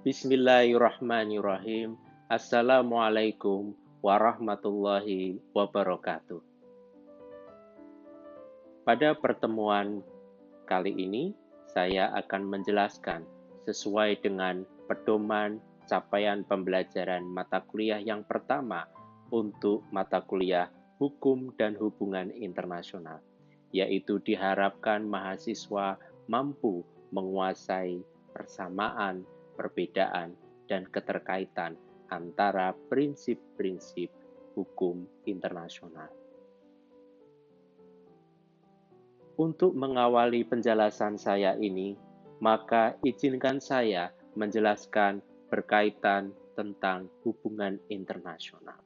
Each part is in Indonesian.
Bismillahirrahmanirrahim. Assalamualaikum warahmatullahi wabarakatuh. Pada pertemuan kali ini, saya akan menjelaskan sesuai dengan pedoman capaian pembelajaran mata kuliah yang pertama untuk mata kuliah Hukum dan Hubungan Internasional, yaitu diharapkan mahasiswa mampu menguasai persamaan, perbedaan, dan keterkaitan antara prinsip-prinsip hukum internasional. Untuk mengawali penjelasan saya ini, maka izinkan saya menjelaskan berkaitan tentang hubungan internasional.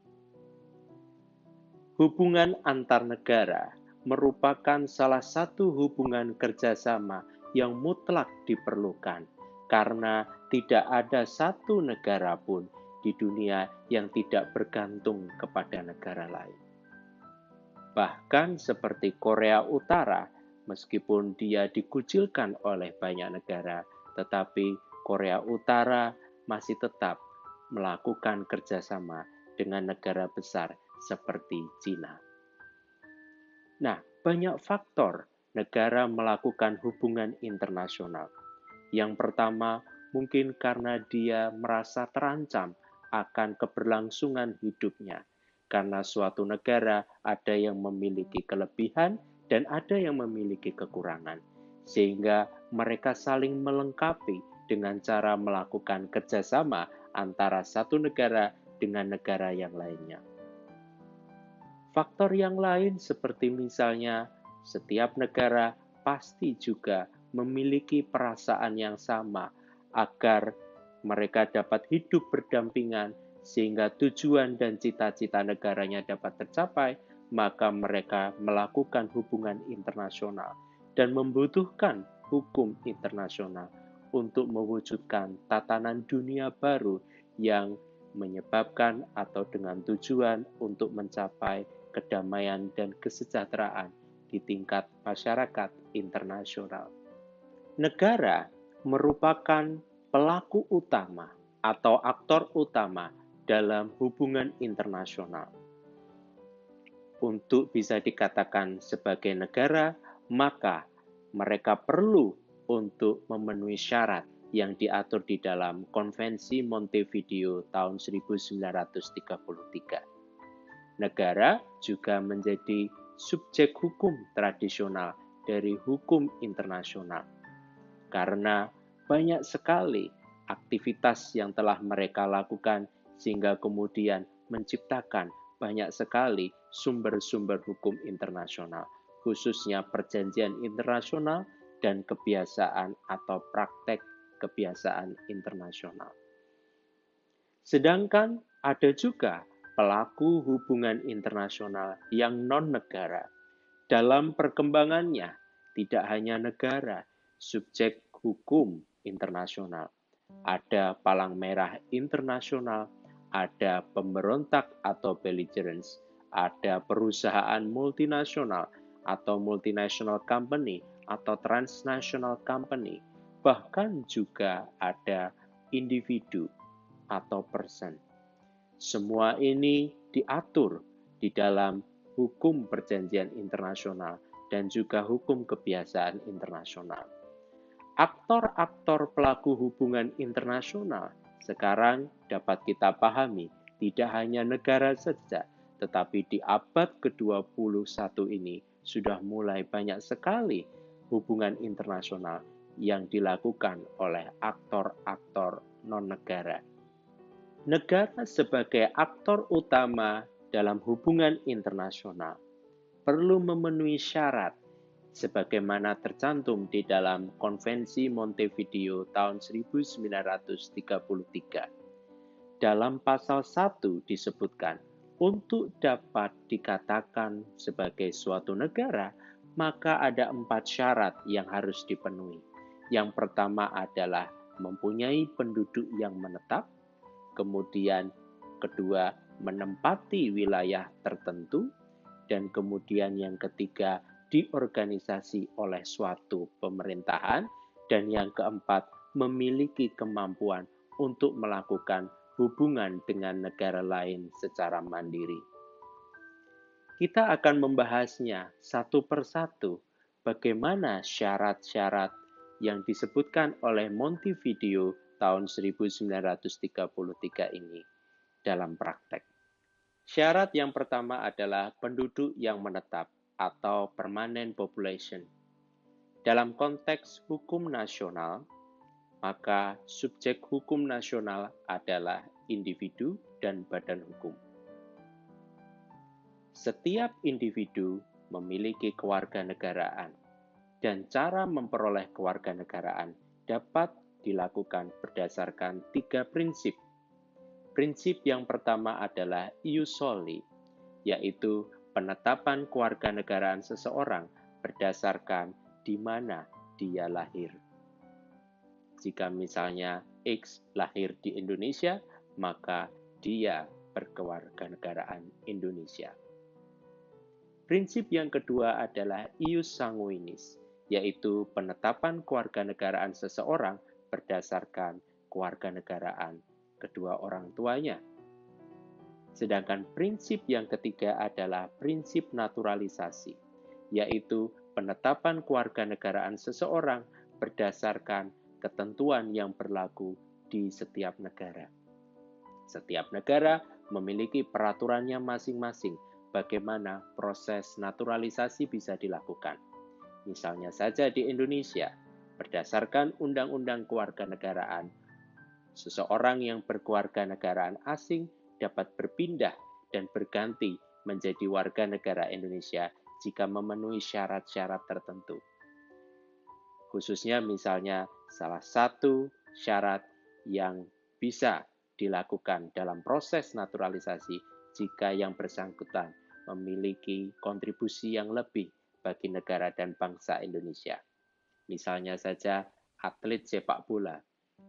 Hubungan antar negara merupakan salah satu hubungan kerjasama yang mutlak diperlukan karena tidak ada satu negara pun di dunia yang tidak bergantung kepada negara lain. Bahkan seperti Korea Utara, meskipun dia dikucilkan oleh banyak negara, tetapi Korea Utara masih tetap melakukan kerjasama dengan negara besar seperti Cina. Nah, banyak faktor negara melakukan hubungan internasional. Yang pertama, mungkin karena dia merasa terancam akan keberlangsungan hidupnya. Karena suatu negara ada yang memiliki kelebihan dan ada yang memiliki kekurangan. Sehingga mereka saling melengkapi dengan cara melakukan kerjasama antara satu negara dengan negara yang lainnya. Faktor yang lain seperti misalnya setiap negara pasti juga memiliki perasaan yang sama agar mereka dapat hidup berdampingan sehingga tujuan dan cita-cita negaranya dapat tercapai, maka mereka melakukan hubungan internasional dan membutuhkan hukum internasional untuk mewujudkan tatanan dunia baru yang menyebabkan atau dengan tujuan untuk mencapai kedamaian dan kesejahteraan di tingkat masyarakat internasional. Negara merupakan pelaku utama atau aktor utama dalam hubungan internasional. Untuk bisa dikatakan sebagai negara, maka mereka perlu untuk memenuhi syarat yang diatur di dalam Konvensi Montevideo tahun 1933. Negara juga menjadi subjek hukum tradisional dari hukum internasional, karena banyak sekali aktivitas yang telah mereka lakukan sehingga kemudian menciptakan banyak sekali sumber-sumber hukum internasional, khususnya perjanjian internasional dan kebiasaan atau praktek kebiasaan internasional. Sedangkan ada juga pelaku hubungan internasional yang non-negara. Dalam perkembangannya, tidak hanya negara, subjek hukum internasional. Ada palang merah internasional, ada pemberontak atau belligerents, ada perusahaan multinasional atau multinational company atau transnational company, bahkan juga ada individu atau person. Semua ini diatur di dalam hukum perjanjian internasional dan juga hukum kebiasaan internasional. Aktor-aktor pelaku hubungan internasional sekarang dapat kita pahami tidak hanya negara saja, tetapi di abad ke-21 ini sudah mulai banyak sekali hubungan internasional yang dilakukan oleh aktor-aktor non-negara. Negara sebagai aktor utama dalam hubungan internasional perlu memenuhi syarat sebagaimana tercantum di dalam Konvensi Montevideo tahun 1933. Dalam pasal 1 disebutkan, untuk dapat dikatakan sebagai suatu negara, maka ada 4 syarat yang harus dipenuhi. Yang pertama adalah mempunyai penduduk yang menetap, kemudian kedua, menempati wilayah tertentu, dan kemudian yang ketiga, diorganisasi oleh suatu pemerintahan, dan yang keempat, memiliki kemampuan untuk melakukan hubungan dengan negara lain secara mandiri. Kita akan membahasnya satu persatu, bagaimana syarat-syarat yang disebutkan oleh Montevideo tahun 1933 ini dalam praktek. Syarat yang pertama adalah penduduk yang menetap atau permanent population. Dalam konteks hukum nasional, maka subjek hukum nasional adalah individu dan badan hukum. Setiap individu memiliki kewarganegaraan, dan cara memperoleh kewarganegaraan dapat dilakukan berdasarkan 3 prinsip. Prinsip yang pertama adalah ius soli, yaitu penetapan kewarganegaraan seseorang berdasarkan di mana dia lahir. Jika misalnya X lahir di Indonesia, maka dia berkewarganegaraan Indonesia. Prinsip yang kedua adalah ius sanguinis, yaitu penetapan kewarganegaraan seseorang berdasarkan kewarganegaraan kedua orang tuanya. Sedangkan prinsip yang ketiga adalah prinsip naturalisasi, yaitu penetapan kewarganegaraan seseorang berdasarkan ketentuan yang berlaku di setiap negara. Setiap negara memiliki peraturannya masing-masing bagaimana proses naturalisasi bisa dilakukan. Misalnya saja di Indonesia, berdasarkan Undang-Undang Kewarganegaraan, seseorang yang berkewarganegaraan asing dapat berpindah dan berganti menjadi warga negara Indonesia jika memenuhi syarat-syarat tertentu. Khususnya misalnya salah satu syarat yang bisa dilakukan dalam proses naturalisasi jika yang bersangkutan memiliki kontribusi yang lebih bagi negara dan bangsa Indonesia. Misalnya saja atlet sepak bola,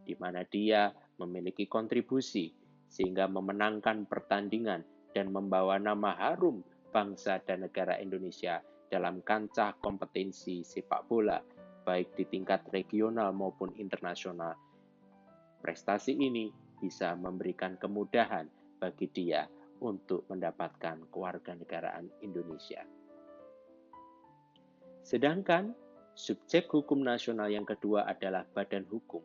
di mana dia memiliki kontribusi sehingga memenangkan pertandingan dan membawa nama harum bangsa dan negara Indonesia dalam kancah kompetisi sepak bola, baik di tingkat regional maupun internasional. Prestasi ini bisa memberikan kemudahan bagi dia untuk mendapatkan kewarganegaraan Indonesia. Sedangkan subjek hukum nasional yang kedua adalah badan hukum.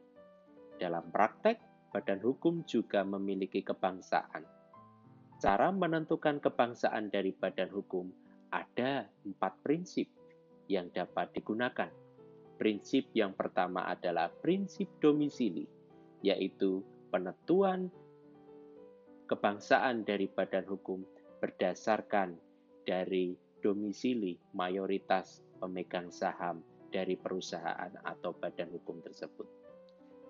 Dalam praktek, badan hukum juga memiliki kebangsaan. Cara menentukan kebangsaan dari badan hukum ada 4 prinsip yang dapat digunakan. Prinsip yang pertama adalah prinsip domisili, yaitu penentuan kebangsaan dari badan hukum berdasarkan dari domisili mayoritas pemegang saham dari perusahaan atau badan hukum tersebut.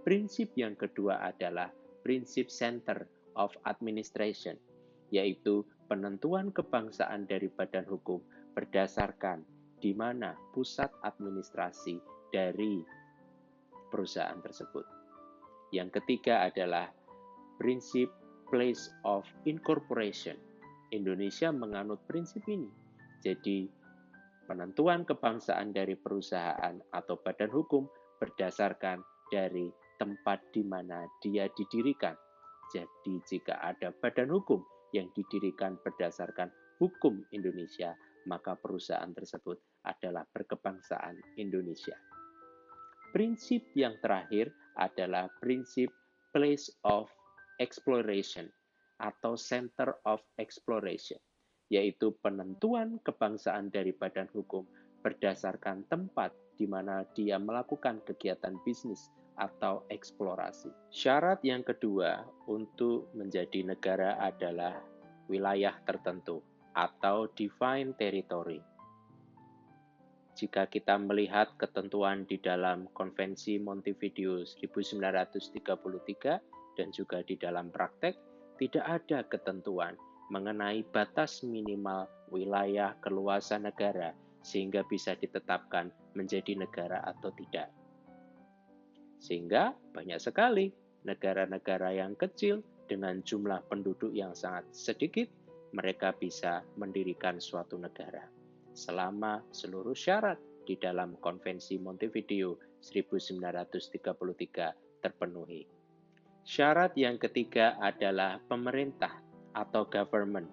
Prinsip yang kedua adalah prinsip center of administration, yaitu penentuan kebangsaan dari badan hukum berdasarkan di mana pusat administrasi dari perusahaan tersebut. Yang ketiga adalah prinsip place of incorporation. Indonesia menganut prinsip ini. Jadi, penentuan kebangsaan dari perusahaan atau badan hukum berdasarkan dari tempat di mana dia didirikan. Jadi, jika ada badan hukum yang didirikan berdasarkan hukum Indonesia, maka perusahaan tersebut adalah berkebangsaan Indonesia. Prinsip yang terakhir adalah prinsip place of exploration atau center of exploration, yaitu penentuan kebangsaan dari badan hukum berdasarkan tempat di mana dia melakukan kegiatan bisnis atau eksplorasi. Syarat yang kedua untuk menjadi negara adalah wilayah tertentu atau defined territory. Jika kita melihat ketentuan di dalam Konvensi Montevideo 1933 dan juga di dalam praktek, tidak ada ketentuan mengenai batas minimal wilayah keluasan negara sehingga bisa ditetapkan menjadi negara atau tidak. Sehingga banyak sekali negara-negara yang kecil dengan jumlah penduduk yang sangat sedikit, mereka bisa mendirikan suatu negara selama seluruh syarat di dalam Konvensi Montevideo 1933 terpenuhi. Syarat yang ketiga adalah pemerintah atau government.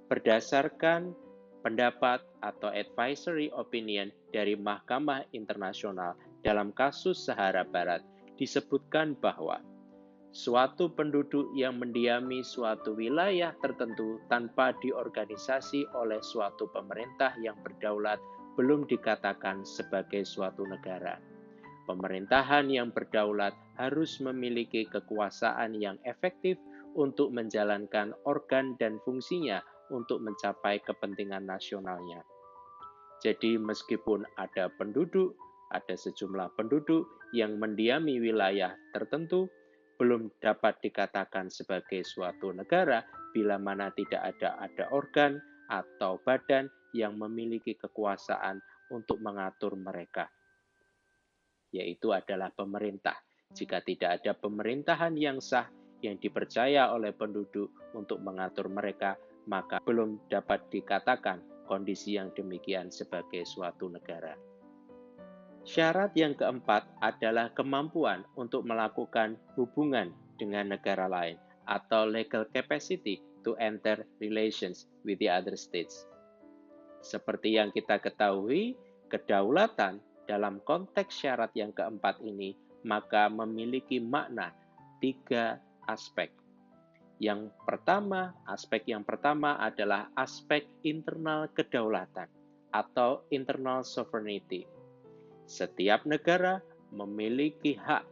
Berdasarkan pendapat atau advisory opinion dari Mahkamah Internasional dalam kasus Sahara Barat, disebutkan bahwa suatu penduduk yang mendiami suatu wilayah tertentu tanpa diorganisasi oleh suatu pemerintah yang berdaulat belum dikatakan sebagai suatu negara. Pemerintahan yang berdaulat harus memiliki kekuasaan yang efektif untuk menjalankan organ dan fungsinya untuk mencapai kepentingan nasionalnya. Jadi meskipun ada sejumlah penduduk yang mendiami wilayah tertentu, belum dapat dikatakan sebagai suatu negara bila mana tidak ada organ atau badan yang memiliki kekuasaan untuk mengatur mereka, yaitu adalah pemerintah. Jika tidak ada pemerintahan yang sah yang dipercaya oleh penduduk untuk mengatur mereka, maka belum dapat dikatakan kondisi yang demikian sebagai suatu negara. Syarat yang keempat adalah kemampuan untuk melakukan hubungan dengan negara lain atau legal capacity to enter relations with the other states. Seperti yang kita ketahui, kedaulatan dalam konteks syarat yang keempat ini maka memiliki makna 3 aspek. Aspek yang pertama adalah aspek internal kedaulatan atau internal sovereignty. Setiap negara memiliki hak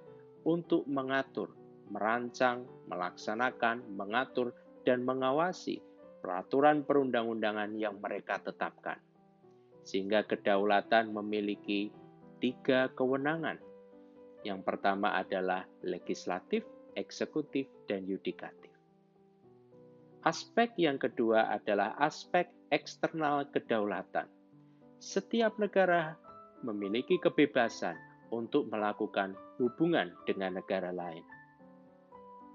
untuk mengatur, merancang, melaksanakan, mengatur, dan mengawasi peraturan perundang-undangan yang mereka tetapkan. Sehingga kedaulatan memiliki 3 kewenangan. Yang pertama adalah legislatif, eksekutif, dan yudikatif. Aspek yang kedua adalah aspek eksternal kedaulatan. Setiap negara memiliki kebebasan untuk melakukan hubungan dengan negara lain.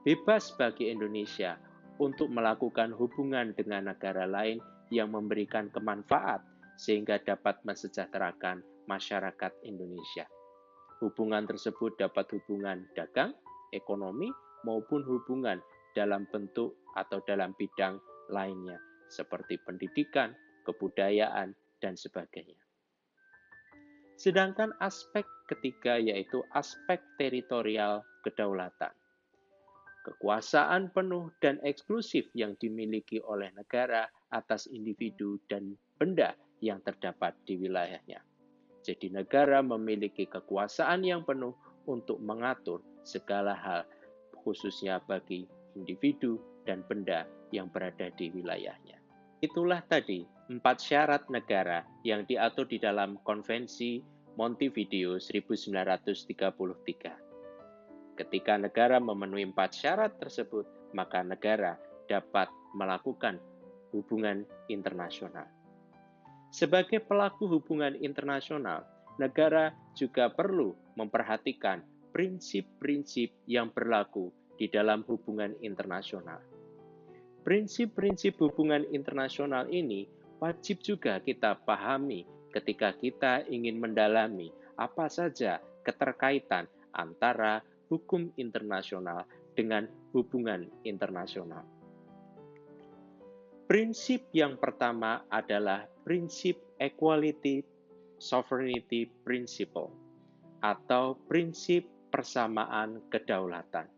Bebas bagi Indonesia untuk melakukan hubungan dengan negara lain yang memberikan kemanfaat sehingga dapat mensejahterakan masyarakat Indonesia. Hubungan tersebut dapat hubungan dagang, ekonomi, maupun hubungan dalam bentuk atau dalam bidang lainnya, seperti pendidikan, kebudayaan, dan sebagainya. Sedangkan aspek ketiga yaitu aspek teritorial kedaulatan. Kekuasaan penuh dan eksklusif yang dimiliki oleh negara atas individu dan benda yang terdapat di wilayahnya. Jadi negara memiliki kekuasaan yang penuh untuk mengatur segala hal, khususnya bagi individu dan benda yang berada di wilayahnya. Itulah tadi 4 syarat negara yang diatur di dalam Konvensi Montevideo 1933. Ketika negara memenuhi 4 syarat tersebut, maka negara dapat melakukan hubungan internasional. Sebagai pelaku hubungan internasional, negara juga perlu memperhatikan prinsip-prinsip yang berlaku di dalam hubungan internasional. Prinsip-prinsip hubungan internasional ini wajib juga kita pahami ketika kita ingin mendalami apa saja keterkaitan antara hukum internasional dengan hubungan internasional. Prinsip yang pertama adalah prinsip equality sovereignty principle atau prinsip persamaan kedaulatan.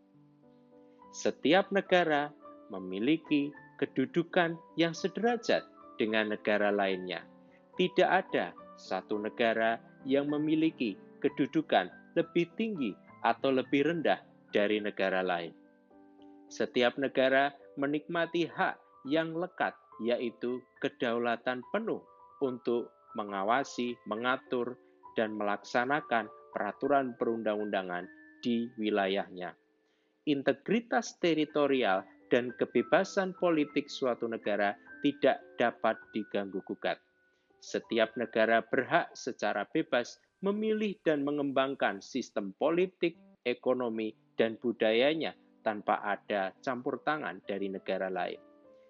Setiap negara memiliki kedudukan yang sederajat dengan negara lainnya. Tidak ada satu negara yang memiliki kedudukan lebih tinggi atau lebih rendah dari negara lain. Setiap negara menikmati hak yang lekat, yaitu kedaulatan penuh untuk mengawasi, mengatur, dan melaksanakan peraturan perundang-undangan di wilayahnya. Integritas teritorial dan kebebasan politik suatu negara tidak dapat diganggu-gugat. Setiap negara berhak secara bebas memilih dan mengembangkan sistem politik, ekonomi, dan budayanya tanpa ada campur tangan dari negara lain.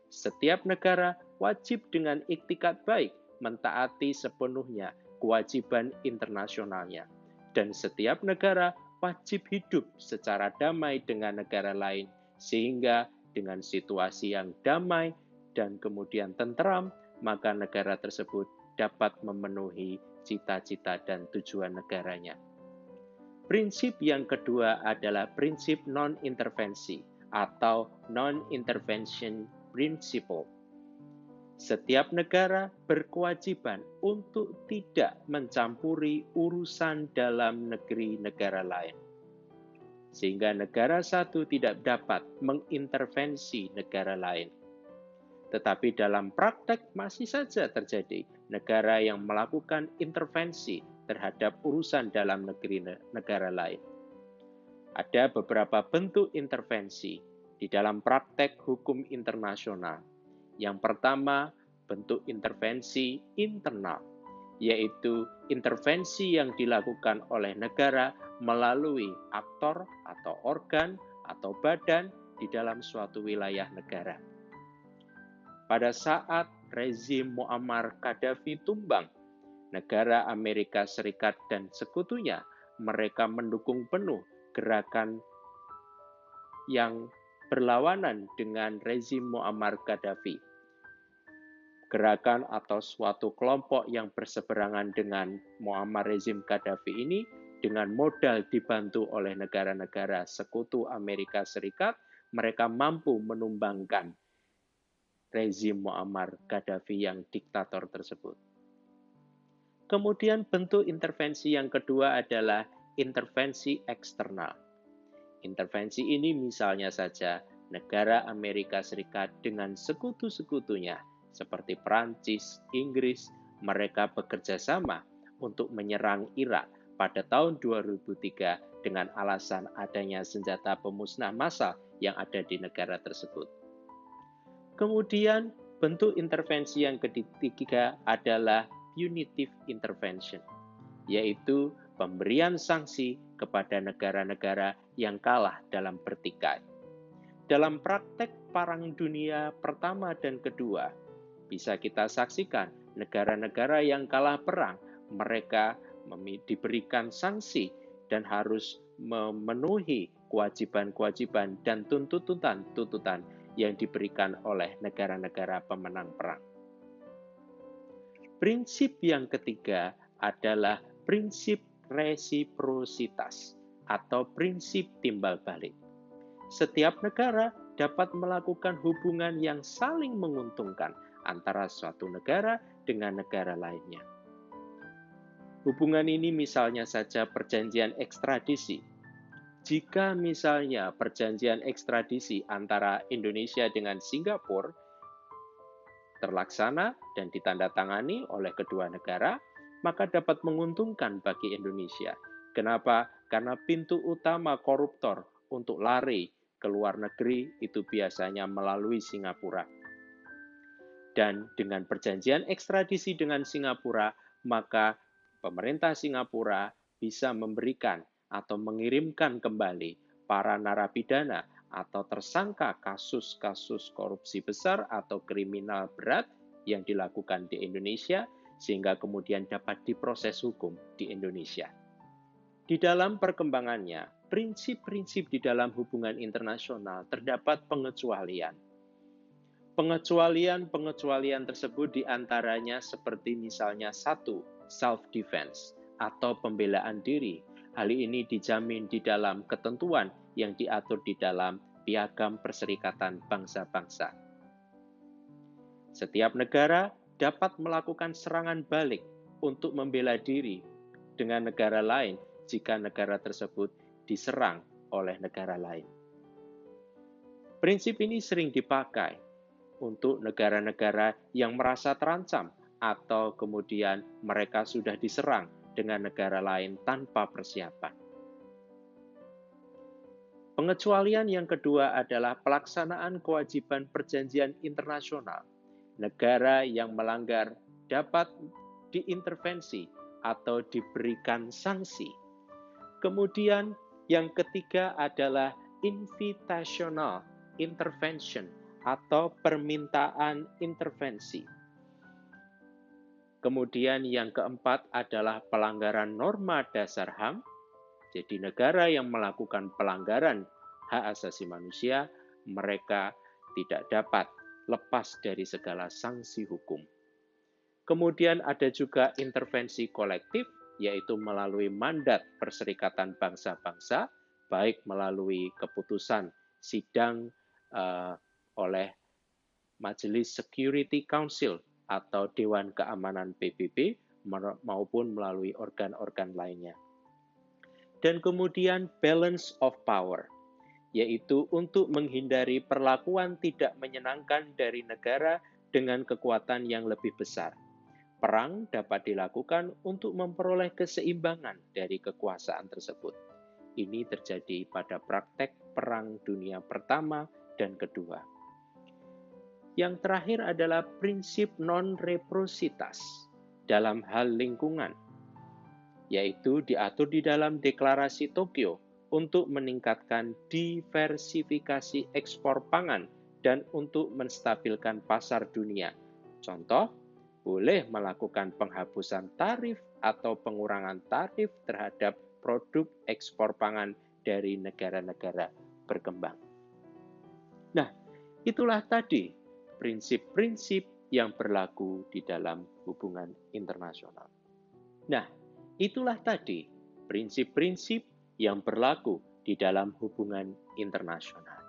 Setiap negara wajib dengan iktikat baik mentaati sepenuhnya kewajiban internasionalnya. Dan setiap negara wajib hidup secara damai dengan negara lain, sehingga dengan situasi yang damai dan kemudian tentram, maka negara tersebut dapat memenuhi cita-cita dan tujuan negaranya. Prinsip yang kedua adalah prinsip non-intervensi atau non-intervention principle. Setiap negara berkewajiban untuk tidak mencampuri urusan dalam negeri negara lain, sehingga negara satu tidak dapat mengintervensi negara lain. Tetapi dalam praktek masih saja terjadi negara yang melakukan intervensi terhadap urusan dalam negeri negara lain. Ada beberapa bentuk intervensi di dalam praktek hukum internasional. Yang pertama, bentuk intervensi internal, yaitu intervensi yang dilakukan oleh negara melalui aktor atau organ atau badan di dalam suatu wilayah negara. Pada saat rezim Muammar Gaddafi tumbang, negara Amerika Serikat dan sekutunya, mereka mendukung penuh gerakan yang berlawanan dengan rezim Muammar Gaddafi. Gerakan atau suatu kelompok yang berseberangan dengan Muammar rezim Gaddafi ini dengan modal dibantu oleh negara-negara sekutu Amerika Serikat, mereka mampu menumbangkan rezim Muammar Gaddafi yang diktator tersebut. Kemudian bentuk intervensi yang kedua adalah intervensi eksternal. Intervensi ini misalnya saja negara Amerika Serikat dengan sekutu-sekutunya seperti Prancis, Inggris, mereka bekerja sama untuk menyerang Irak pada tahun 2003 dengan alasan adanya senjata pemusnah massal yang ada di negara tersebut. Kemudian bentuk intervensi yang ketiga adalah punitive intervention, yaitu pemberian sanksi kepada negara-negara yang kalah dalam bertikai. Dalam praktek Perang Dunia Pertama dan Kedua, bisa kita saksikan negara-negara yang kalah perang, mereka diberikan sanksi dan harus memenuhi kewajiban-kewajiban dan tuntutan-tuntutan yang diberikan oleh negara-negara pemenang perang. Prinsip yang ketiga adalah prinsip resiprositas atau prinsip timbal balik. Setiap negara dapat melakukan hubungan yang saling menguntungkan antara suatu negara dengan negara lainnya. Hubungan ini misalnya saja perjanjian ekstradisi. Jika misalnya perjanjian ekstradisi antara Indonesia dengan Singapura terlaksana dan ditandatangani oleh kedua negara, maka dapat menguntungkan bagi Indonesia. Kenapa? Karena pintu utama koruptor untuk lari ke luar negeri itu biasanya melalui Singapura. Dan dengan perjanjian ekstradisi dengan Singapura, maka pemerintah Singapura bisa memberikan atau mengirimkan kembali para narapidana atau tersangka kasus-kasus korupsi besar atau kriminal berat yang dilakukan di Indonesia, sehingga kemudian dapat diproses hukum di Indonesia. Di dalam perkembangannya, prinsip-prinsip di dalam hubungan internasional terdapat pengecualian. Pengecualian tersebut diantaranya seperti misalnya 1. Self-defense atau pembelaan diri. Hal ini dijamin di dalam ketentuan yang diatur di dalam Piagam Perserikatan Bangsa-Bangsa. Setiap negara dapat melakukan serangan balik untuk membela diri dengan negara lain jika negara tersebut diserang oleh negara lain. Prinsip ini sering dipakai untuk negara-negara yang merasa terancam atau kemudian mereka sudah diserang dengan negara lain tanpa persiapan. Pengecualian yang kedua adalah pelaksanaan kewajiban perjanjian internasional. Negara yang melanggar dapat diintervensi atau diberikan sanksi. Kemudian yang ketiga adalah invitational intervention atau permintaan intervensi. Kemudian yang keempat adalah pelanggaran norma dasar HAM. Jadi negara yang melakukan pelanggaran hak asasi manusia, mereka tidak dapat lepas dari segala sanksi hukum. Kemudian ada juga intervensi kolektif, yaitu melalui mandat Perserikatan Bangsa-Bangsa, baik melalui keputusan sidang oleh Majelis Security Council atau Dewan Keamanan PBB maupun melalui organ-organ lainnya. Dan kemudian balance of power, yaitu untuk menghindari perlakuan tidak menyenangkan dari negara dengan kekuatan yang lebih besar. Perang dapat dilakukan untuk memperoleh keseimbangan dari kekuasaan tersebut. Ini terjadi pada praktek Perang Dunia Pertama dan Kedua. Yang terakhir adalah prinsip non-reprositas dalam hal lingkungan, yaitu diatur di dalam Deklarasi Tokyo untuk meningkatkan diversifikasi ekspor pangan dan untuk menstabilkan pasar dunia. Contoh, boleh melakukan penghapusan tarif atau pengurangan tarif terhadap produk ekspor pangan dari negara-negara berkembang. Nah, itulah tadi prinsip-prinsip yang berlaku di dalam hubungan internasional. Nah, itulah tadi prinsip-prinsip yang berlaku di dalam hubungan internasional.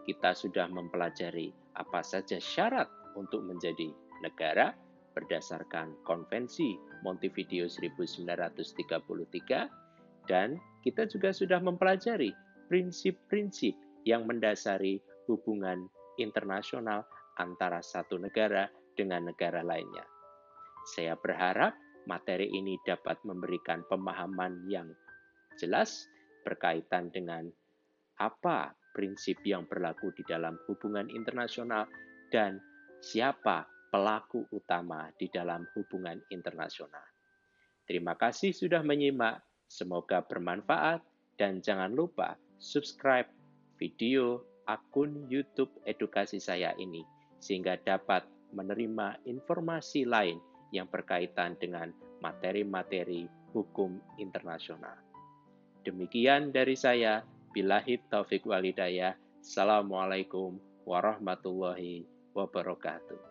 Kita sudah mempelajari apa saja syarat untuk menjadi negara berdasarkan Konvensi Montevideo 1933, dan kita juga sudah mempelajari prinsip-prinsip yang mendasari hubungan internasional antara satu negara dengan negara lainnya. Saya berharap materi ini dapat memberikan pemahaman yang jelas berkaitan dengan apa prinsip yang berlaku di dalam hubungan internasional dan siapa pelaku utama di dalam hubungan internasional. Terima kasih sudah menyimak, semoga bermanfaat, dan jangan lupa subscribe video akun YouTube edukasi saya ini, sehingga dapat menerima informasi lain yang berkaitan dengan materi-materi hukum internasional. Demikian dari saya, billahi taufiq walhidayah. Assalamualaikum warahmatullahi wabarakatuh.